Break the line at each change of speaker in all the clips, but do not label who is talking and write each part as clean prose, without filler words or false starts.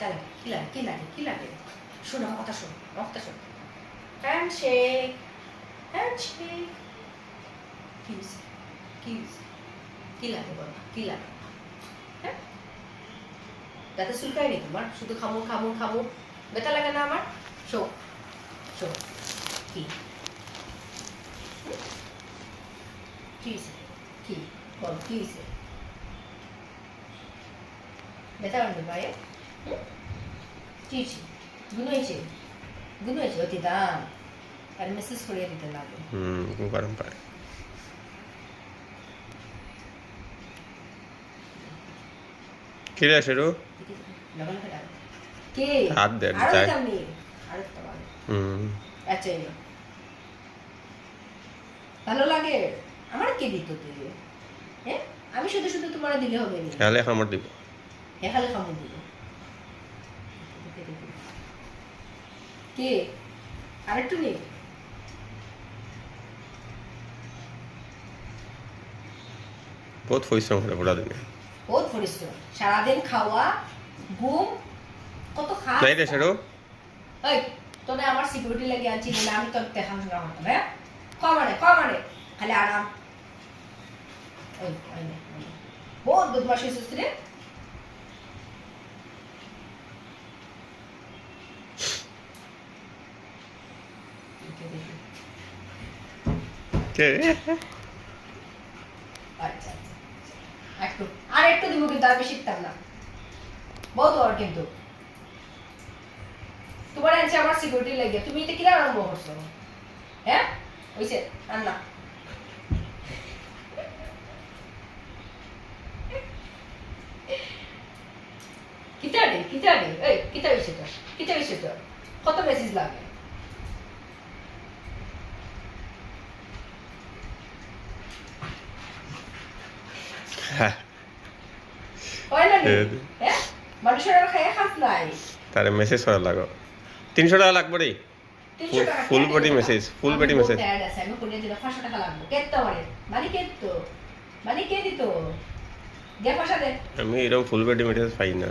তাহলে কি লাগে শোন আমার কথা শোন হ্যান্ডশেক কি হয়েছে কি লাগে বল কি লাগে হ্যাঁ যাতে চুলকাই নেই তোমার শুধু খামো ব্যথা লাগে না আমার শো কি হয়েছে কি বল কি হয়েছে ব্যথা লাগবে পায়ে কি হয়েছে গুণ হয়েছে অতি দাম আর মেসেজ করিয়ে দিতে লাগে
গরম পায় কি রে শুরু
কে
হাত দে
আর
যায়
দাম নেই আর তো ভালো আচ্ছা এলো ভালো লাগে আমার কে দিত তুই হ্যাঁ আমি শুধু তোমার দিলে হবে না
খেয়ালে খামড় দিব
খালে খামো দিব কে আরেকটু নেই
বহুত পরিশ্রম করে পুরা দিনে
বহুত পরিশ্রম সারাদিন খাওয়া ঘুম কত খাওয়া
নাই রে শুরু
এই তোনে আমার সিকিউরিটি লাগে আনছি না আমি তো দেখাশোনা করতাম হ্যাঁ ক মানে খালি আরাম ওই বহুত বদমাশ হয়েছিস রে
কে
আচ্ছা একটু দিব কিন্তু আমি শিখতাম না বহুত ওর কিন্তু তোমার আছে আমার সিকিউরিটি লাগে তুমি এটা কিরা আরম্ভ করছো হ্যাঁ হইছে রান্না কিতাড়ি এই কিতা হইছে তো কত মেসেজ লাগে হয় না হ্যাঁ মানুষের আর খায় খাস নাই
তারে মেসেজ করা লাগো 300 টাকা লাগবে রে ফুল বডি মেসেজ
আমি করিয়ে দিলে 500 টাকা লাগবে কেতো মানে কে দিত দে পয়সা দে
আমি এরকম ফুল বডি মেসেজ পাই না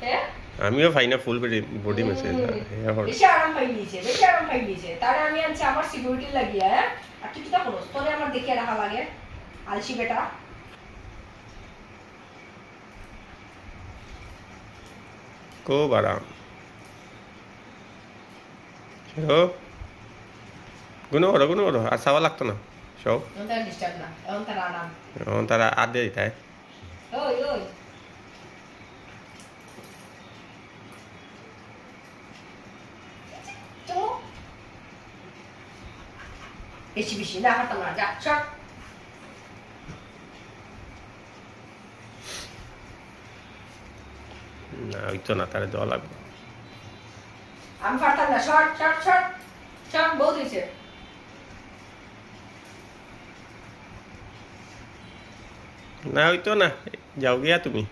হ্যাঁ
আমিও পাই না ফুল বডি মেসেজ
বেশি আরাম পাই নিয়েছে তারে আমি আনছি আমার সিকিউরিটি লাগিয়ে হ্যাঁ আর তুই কিটা করস তোরে আমার দেখে রাখা লাগে আলসি বেটা
খুব আরাম গুনো করো আর চাওয়া লাগতো না সব
ডিস্টার্ব না এখন তার আরাম
এখন তারা আর দিয়ে দিতে
ওই বেশি না হাঁটা না যা চট
না ওই তো না তারা দেওয়া লাগবে
আমি পারতাম না শর্ট বহুত হয়েছে
না ওই তো না যাও গিয়া তুমি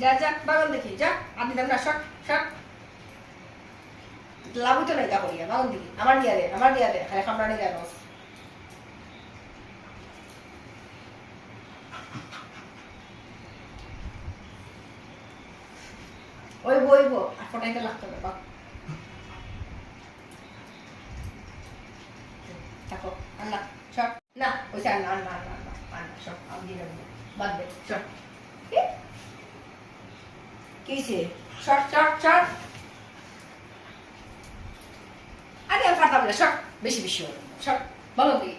যা বাগান দেখি যা আমি দাম না শর্ট লাভ তো নাই যা করিয়া বাগান দেখি আমার দিয়া দে খালি খামড়ানি গেল ওই বইবো আর ফটাইতে লাগতো না বাপ থাকো আন্না শর্ট না ওইটা না শর্ট আমি দিয়ে দেবো বাদ দে শর্ট কিছে শর্ট আরে আমি পারতাম না শর্ট বেশি শর্ট ভালো দিই